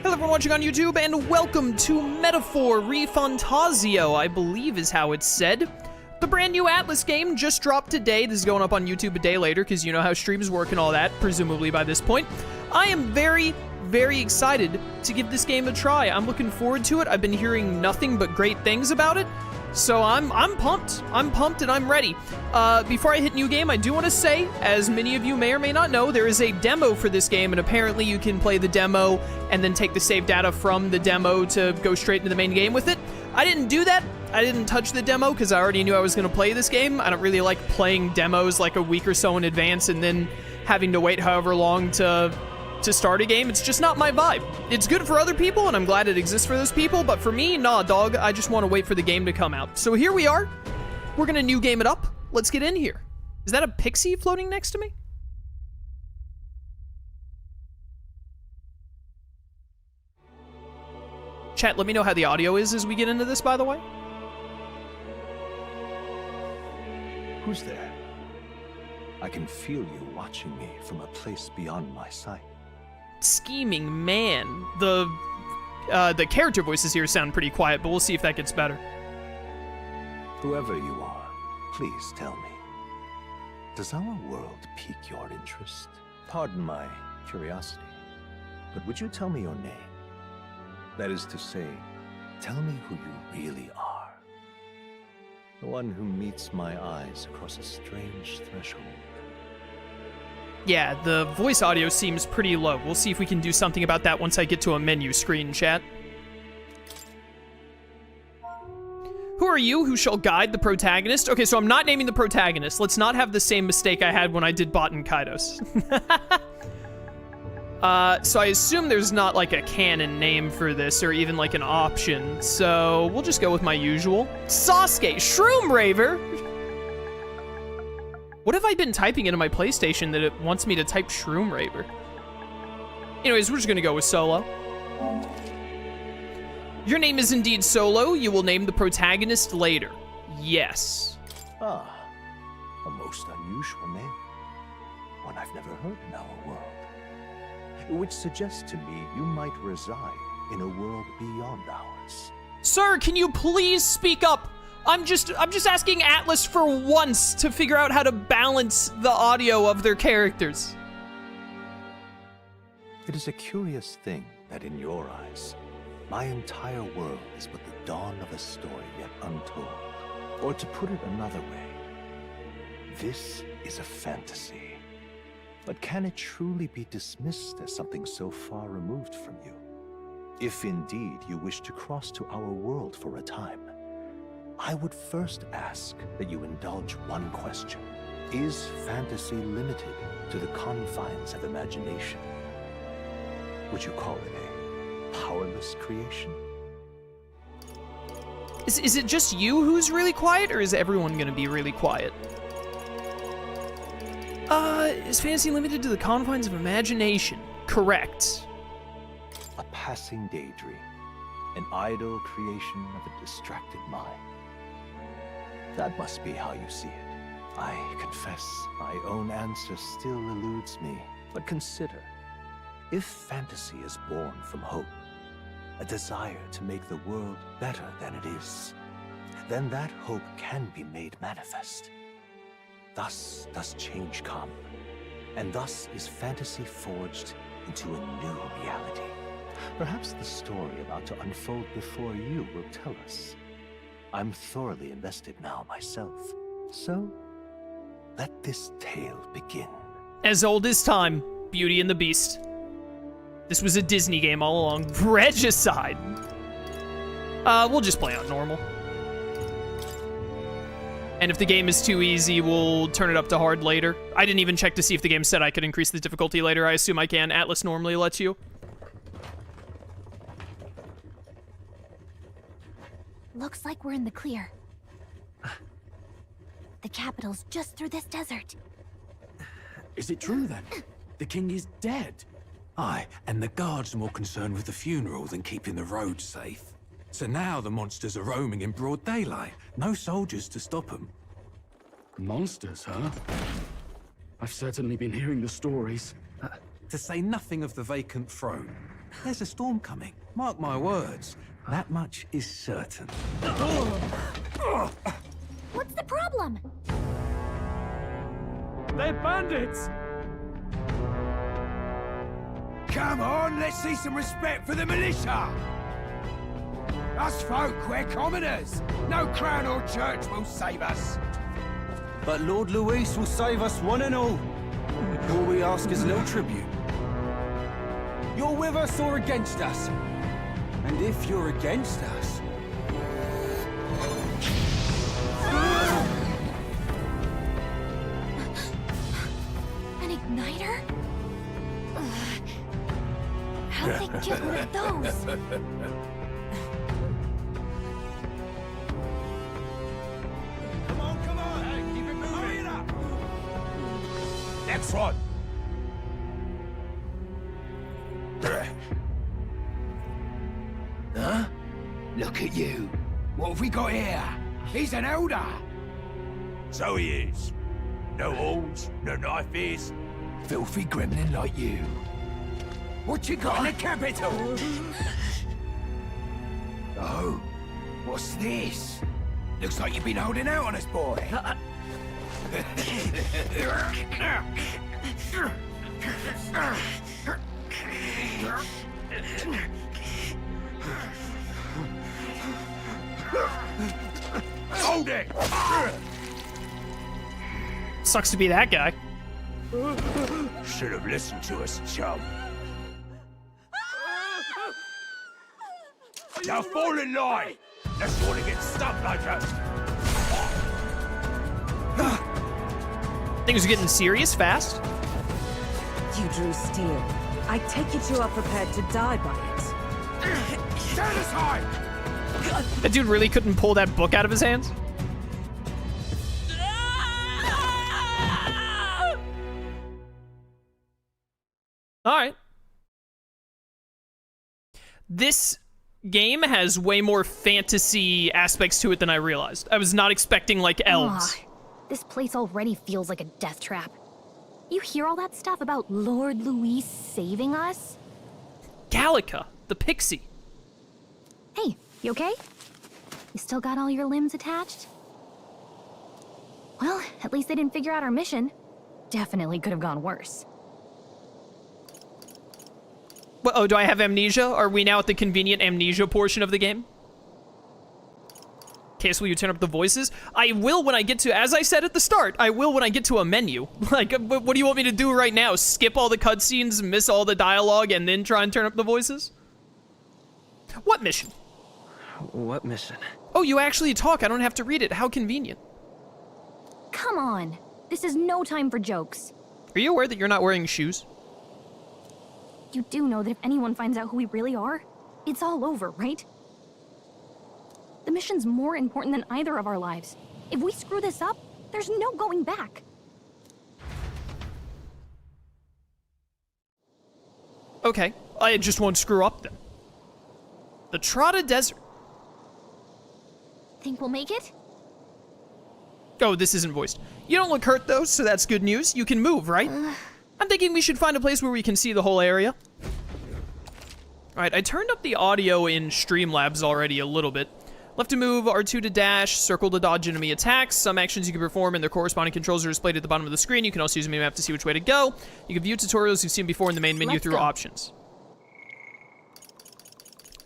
Hello everyone watching on YouTube, and welcome to Metaphor ReFantazio, I believe is how it's said. The brand new Atlus game just dropped today. This is going up on YouTube a day later, because you know how streams work and all that, presumably by this point. I am very excited to give this game a try. I'm looking forward to it. I've been hearing nothing but great things about it. So I'm pumped. I'm pumped and I'm ready. Before I hit new game, I do want to say, as many of you may or may not know, there is a demo for this game, and apparently you can play the demo and then take the save data from the demo to go straight into the main game with it. I didn't do that. I didn't touch the demo because I already knew I was going to play this game. I don't really like playing demos like a week or so in advance and then having to wait however long to start a game. It's just not my vibe. It's good for other people, and I'm glad it exists for those people, but for me, nah, dog. I just want to wait for the game to come out. So here we are. We're gonna new game it up. Let's get in here. Is that a pixie floating next to me? Chat, let me know how the audio is as we get into this, by the way. Who's there? I can feel you watching me from a place beyond my sight. Scheming man. The character voices here sound pretty quiet, but we'll see if that gets better. Whoever you are, please tell me. Does our world pique your interest? Pardon my curiosity, but would you tell me your name? That is to say, tell me who you really are. The one who meets my eyes across a strange threshold. Yeah, the voice audio seems pretty low. We'll see if we can do something about that once I get to a menu screen, chat. Who are you who shall guide the protagonist? Okay, so I'm not naming the protagonist. Let's not have the same mistake I had when I did Bot Kaidos. So I assume there's not like a canon name for this or even like an option. So we'll just go with my usual. Sasuke, Shroom Raver. What have I been typing into my PlayStation that it wants me to type Shroom Raver? Anyways, we're just gonna go with Solo. Your name is indeed Solo. You will name the protagonist later. Yes. Ah, a most unusual name. One I've never heard in our world. Which suggests to me you might reside in a world beyond ours. Sir, can you please speak up? I'm just asking Atlus for once to figure out how to balance the audio of their characters. It is a curious thing that in your eyes, my entire world is but the dawn of a story yet untold. Or to put it another way, this is a fantasy. But can it truly be dismissed as something so far removed from you? If indeed you wish to cross to our world for a time, I would first ask that you indulge one question. Is fantasy limited to the confines of imagination? Would you call it a powerless creation? Is it just you who's really quiet, or is everyone gonna be really quiet? Is fantasy limited to the confines of imagination? Correct. A passing daydream, an idle creation of a distracted mind. That must be how you see it. I confess, my own answer still eludes me. But consider, if fantasy is born from hope, a desire to make the world better than it is, then that hope can be made manifest. Thus does change come, and thus is fantasy forged into a new reality. Perhaps the story about to unfold before you will tell us. I'm thoroughly invested now myself, so let this tale begin. As old as time, Beauty and the Beast. This was a Disney game all along. Regicide. We'll just play on normal. And if the game is too easy, we'll turn it up to hard later. I didn't even check to see if the game said I could increase the difficulty later. I assume I can. Atlus normally lets you. Looks like we're in the clear. The capital's just through this desert. Is it true then? The king is dead? Aye, and the guards are more concerned with the funeral than keeping the roads safe. So now the monsters are roaming in broad daylight. No soldiers to stop them. Monsters, huh? I've certainly been hearing the stories. To say nothing of the vacant throne. There's a storm coming. Mark my words. That much is certain. What's the problem? They're bandits! Come on, let's see some respect for the militia! Us folk, we're commoners. No crown or church will save us. But Lord Luis will save us one and all. All we ask is a little tribute. You're with us or against us? And if you're against us... An igniter? Ugh. How'd they get one of those? Come on! Hey, keep it moving! Hurry it up! Next one! Huh? Look at you. What have we got here? He's an Elda. So he is. No horns, no knife is. Filthy gremlin like you. What you got in the capital? Oh, what's this? Looks like you've been holding out on us, boy. Hold it! Sucks to be that guy. Should have listened to us, chum. Now fall in line! Let's want to get stuck like us. Things are getting serious fast. You drew steel. I take it you are prepared to die by it. Stand aside! That dude really couldn't pull that book out of his hands. All right. This game has way more fantasy aspects to it than I realized. I was not expecting, like, elves. This place already feels like a death trap. You hear all that stuff about Lord Luis saving us? Gallica, the pixie. Hey, you okay? You still got all your limbs attached? Well, at least they didn't figure out our mission. Definitely could have gone worse. Well, oh, do I have amnesia? Are we now at the convenient amnesia portion of the game? Case, will you turn up the voices? I will when I get to, as I said at the start, I will when I get to a menu. Like, what do you want me to do right now? Skip all the cutscenes, miss all the dialogue, and then try and turn up the voices? What mission? What mission? Oh, you actually talk. I don't have to read it. How convenient. Come on. This is no time for jokes. Are you aware that you're not wearing shoes? You do know that if anyone finds out who we really are, it's all over, right? The mission's more important than either of our lives. If we screw this up, there's no going back. Okay, I just won't screw up then. The Trotta Desert. Think we'll make it? Oh, this isn't voiced. You don't look hurt though, so that's good news. You can move, right? I'm thinking we should find a place where we can see the whole area. Alright, I turned up the audio in Streamlabs already a little bit. Left to move, R2 to dash, circle to dodge enemy attacks. Some actions you can perform and their corresponding controls are displayed at the bottom of the screen. You can also use a mini-map to see which way to go. You can view tutorials you've seen before in the main menu through options.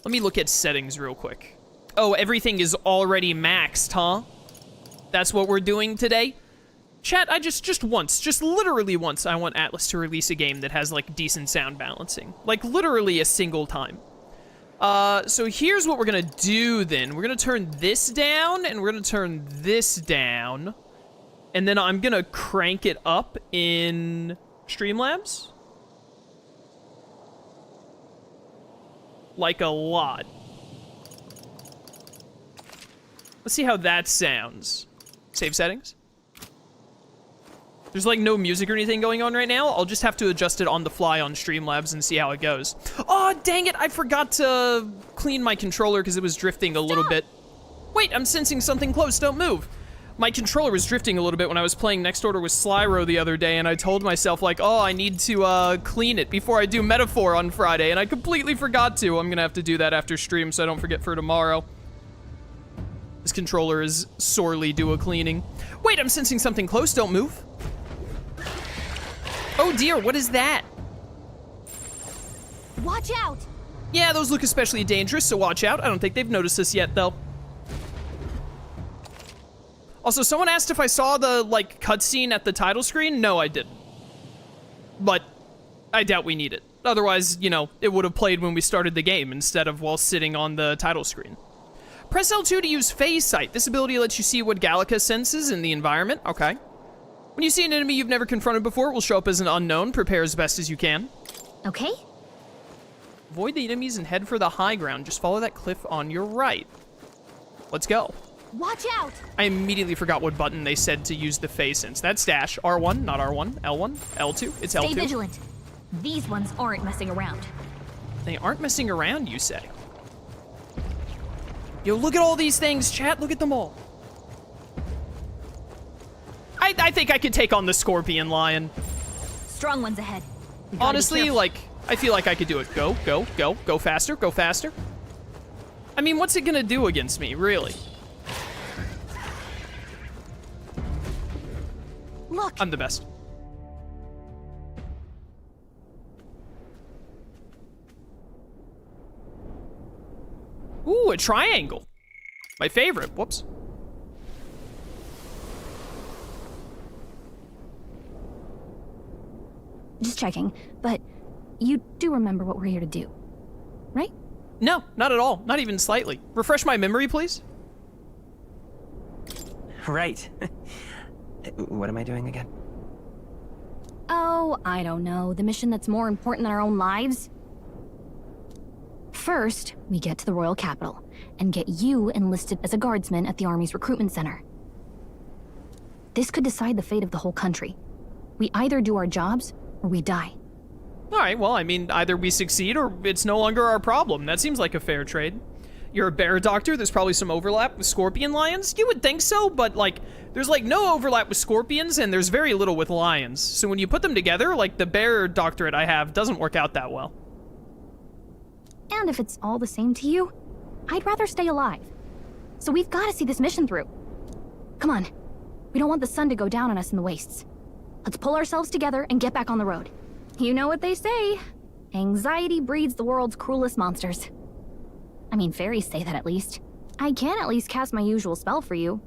Let me look at settings real quick. Oh, everything is already maxed, huh? That's what we're doing today? Chat, I just once, just literally once, I want Atlus to release a game that has, like, decent sound balancing. Like, literally a single time. So here's what we're gonna do then. We're gonna turn this down, and we're gonna turn this down. And then I'm gonna crank it up in Streamlabs. Like a lot. Let's see how that sounds. Save settings. There's like no music or anything going on right now. I'll just have to adjust it on the fly on Streamlabs and see how it goes. Oh, dang it. I forgot to clean my controller because it was drifting a little bit. Wait, I'm sensing something close. Don't move. My controller was drifting a little bit when I was playing Next Order with Slyro the other day, and I told myself, like, oh, I need to clean it before I do Metaphor on Friday, and I completely forgot to. I'm gonna have to do that after stream so I don't forget for tomorrow. This controller is sorely due a cleaning. Wait, I'm sensing something close. Don't move. Oh dear, what is that? Watch out! Yeah, those look especially dangerous, so watch out. I don't think they've noticed us yet, though. Also, someone asked if I saw the, like, cutscene at the title screen. No, I didn't. But I doubt we need it. Otherwise, you know, it would have played when we started the game instead of while sitting on the title screen. Press L2 to use Phase Sight. This ability lets you see what Gallica senses in the environment. Okay. When you see an enemy you've never confronted before, it will show up as an unknown. Prepare as best as you can. Okay. Avoid the enemies and head for the high ground. Just follow that cliff on your right. Let's go. Watch out! I immediately forgot what button they said to use the phase sense. That's dash. R1, not R1. L1, L2. It's L2. Stay vigilant. These ones aren't messing around. They aren't messing around, you say? Yo, look at all these things, chat. Look at them all. I think I could take on the Scorpion Lion. Strong ones ahead. We gotta be Honestly, careful. like, I feel like I could do it. Go, go, go. Go faster, go faster. I mean, what's it gonna do against me, really? Look! I'm the best. Ooh, a triangle. My favorite. Whoops. Just checking, but you do remember what we're here to do, right? No, not at all. Not even slightly. Refresh my memory, please. Right. What am I doing again? Oh, I don't know. The mission that's more important than our own lives? First, we get to the royal capital and get you enlisted as a guardsman at the army's recruitment center. This could decide the fate of the whole country. We either do our jobs or we die. All right, well, I mean, either we succeed or it's no longer our problem. That seems like a fair trade. You're a bear doctor. There's probably some overlap with scorpion lions. You would think so, but, like, there's, like, no overlap with scorpions, and there's very little with lions. So when you put them together, like, the bear doctorate I have doesn't work out that well. And if it's all the same to you, I'd rather stay alive. So we've got to see this mission through. Come on. We don't want the sun to go down on us in the wastes. Let's pull ourselves together and get back on the road. You know what they say. Anxiety breeds the world's cruelest monsters. I mean, fairies say that at least. I can at least cast my usual spell for you.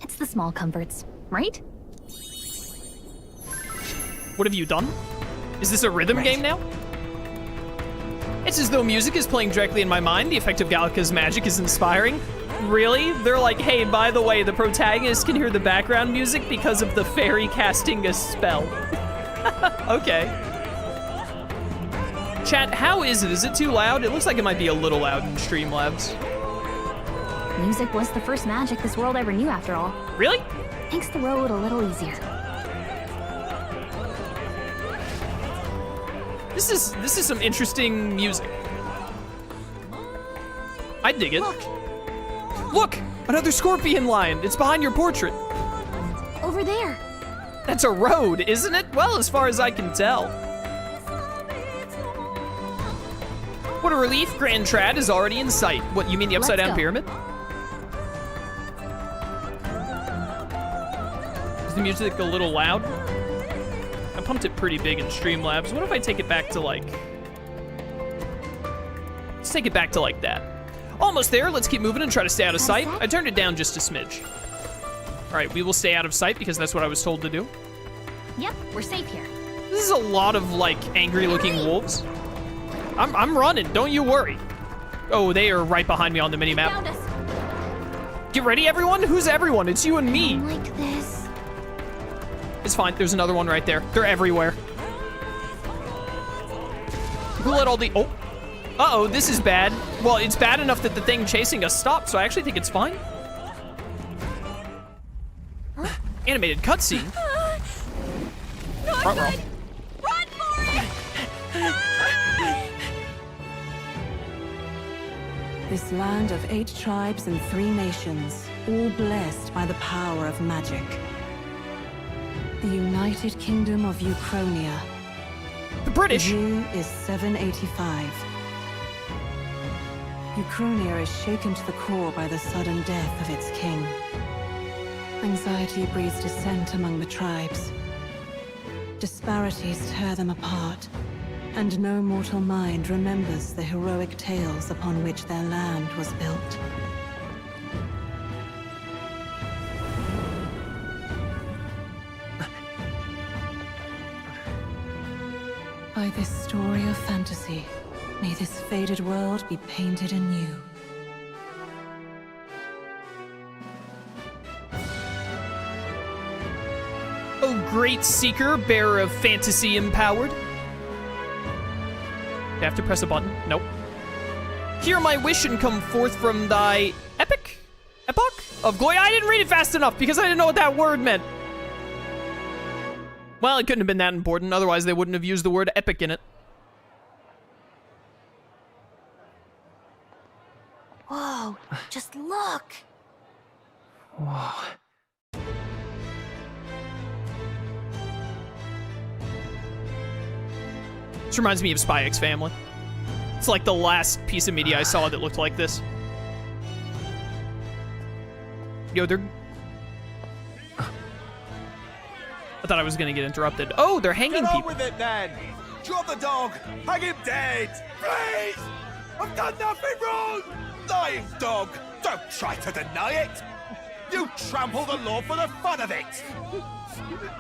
It's the small comforts, right? What have you done? Is this a rhythm game now? It's as though music is playing directly in my mind. The effect of Gallica's magic is inspiring. Really? They're like, hey, by the way, the protagonist can hear the background music because of the fairy casting a spell. Okay. Chat, how is it? Is it too loud? It looks like it might be a little loud in Streamlabs. Music was the first magic this world ever knew, after all. Really? Makes the road a little easier. This is some interesting music. I dig it. Look! Another scorpion lion. It's behind your portrait. Over there. That's a road, isn't it? Well, as far as I can tell. What a relief. Grand Trad is already in sight. What, you mean the upside down pyramid? Is the music a little loud? I pumped it pretty big in Streamlabs. What if I take it back to like... Let's take it back to like that. Almost there. Let's keep moving and try to stay out of sight. I turned it down just a smidge. All right, we will stay out of sight because that's what I was told to do. Yep, we're safe here. This is a lot of like angry looking wolves. I'm running, don't you worry. Oh, they are right behind me on the minimap. Found us. Get ready, everyone. Who's everyone? It's you and me. Like this. It's fine. There's another one right there. They're everywhere. Who let all the... Oh. Uh-oh, this is bad. Well, it's bad enough that the thing chasing us stopped, so I actually think it's fine. Huh? Animated cutscene. Not good. Run for it! This land of 8 tribes and 3 nations. all blessed by the power of magic. The United Kingdom of Euchronia. The British. The year is 785. Euchronia is shaken to the core by the sudden death of its king. Anxiety breeds dissent among the tribes. Disparities tear them apart, and no mortal mind remembers the heroic tales upon which their land was built. By this story of fantasy, may this faded world be painted anew. Oh, great seeker, bearer of fantasy empowered. Do I have to press a button? Nope. Hear my wish and come forth from thy epoch of glory. I didn't read it fast enough because I didn't know what that word meant. Well, it couldn't have been that important, otherwise they wouldn't have used the word epic in it. Whoa, just look. Whoa. This reminds me of Spy X Family. It's like the last piece of media I saw that looked like this. Yo, they're... I thought I was gonna get interrupted. Oh, they're hanging people. Get on with it then! Drop the dog! Hang him dead! Please! I've done nothing wrong! Lying dog! Don't try to deny it! You trample the law for the fun of it!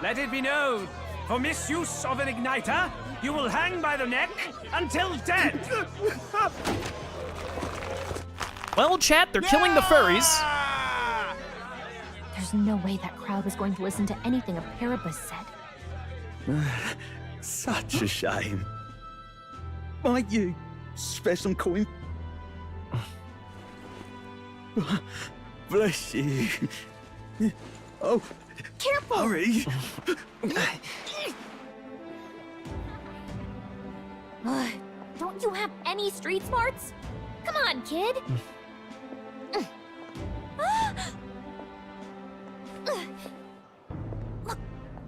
Let it be known, for misuse of an igniter, you will hang by the neck until dead! Well, chat, they're killing the furries. There's no way that crowd was going to listen to anything a Paribus said. Such a shame. Might you spare some coin? Bless you. Oh, Careful! hurry. Don't you have any street smarts? Come on, kid! Look,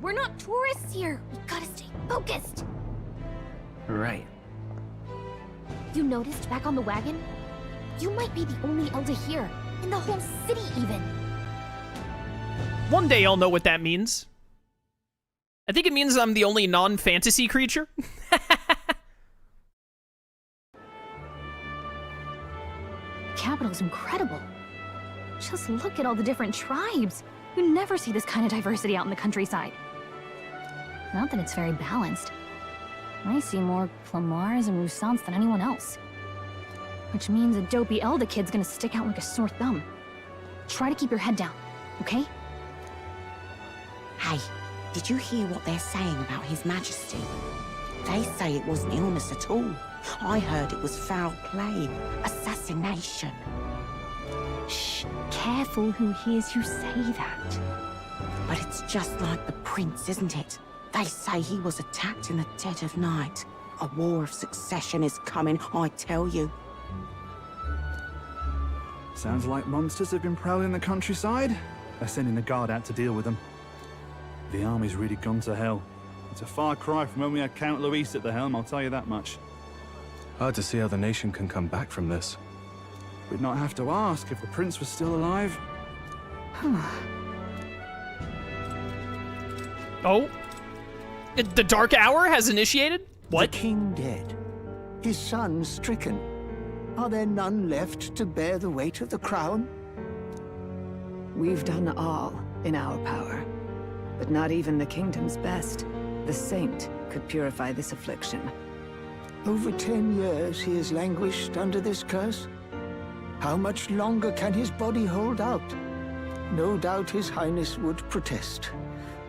we're not tourists here. We gotta stay focused. Right. You noticed back on the wagon? You might be the only Elda here, in the whole city even. One day I'll know what that means. I think it means I'm the only non-fantasy creature. Capital's incredible. Just look at all the different tribes. You never see this kind of diversity out in the countryside. Not that it's very balanced. I see more Flamars and Roussants than anyone else. Which means a dopey Elda kid's gonna stick out like a sore thumb. Try to keep your head down, okay? Hey, did you hear what they're saying about His Majesty? They say it wasn't illness at all. I heard it was foul play, assassination. Shh, careful who hears you say that. But it's just like the prince, isn't it? They say he was attacked in the dead of night. A war of succession is coming, I tell you. Sounds like monsters have been prowling the countryside. They're sending the guard out to deal with them. The army's really gone to hell. It's a far cry from when we had Count Luis at the helm, I'll tell you that much. Hard to see how the nation can come back from this. We'd not have to ask if the prince was still alive. Oh? The Dark Hour has initiated? What? The king dead. His son stricken. Are there none left to bear the weight of the crown? We've done all in our power. But not even the kingdom's best, the saint, could purify this affliction. Over 10 years he has languished under this curse. How much longer can his body hold out? No doubt his highness would protest.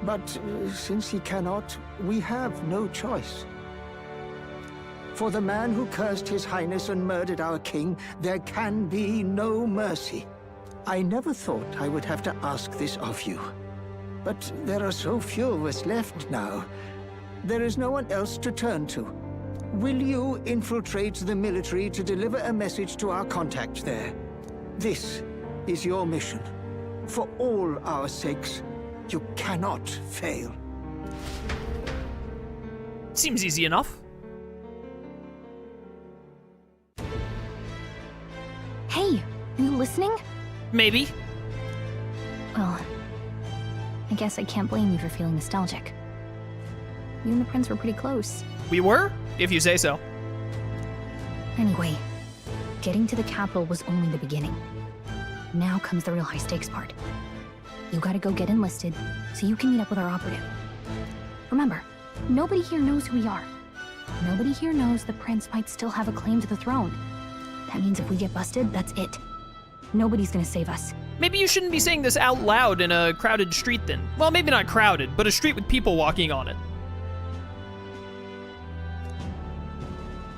But since he cannot, we have no choice. For the man who cursed his highness and murdered our king, there can be no mercy. I never thought I would have to ask this of you. But there are so few of us left now. There is no one else to turn to. Will you infiltrate the military to deliver a message to our contact there? This is your mission. For all our sakes, you cannot fail. Seems easy enough. Hey, you listening? Maybe. Well, I guess I can't blame you for feeling nostalgic. You and the prince were pretty close. We were? If you say so. Anyway, getting to the capital was only the beginning. Now comes the real high-stakes part. You gotta go get enlisted, so you can meet up with our operative. Remember, nobody here knows who we are. Nobody here knows the prince might still have a claim to the throne. That means if we get busted, that's it. Nobody's gonna save us. Maybe you shouldn't be saying this out loud in a crowded street then. Well, maybe not crowded, but a street with people walking on it.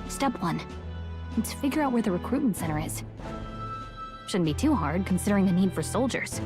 Step 1. Let's figure out where the recruitment center is. Shouldn't be too hard, considering the need for soldiers.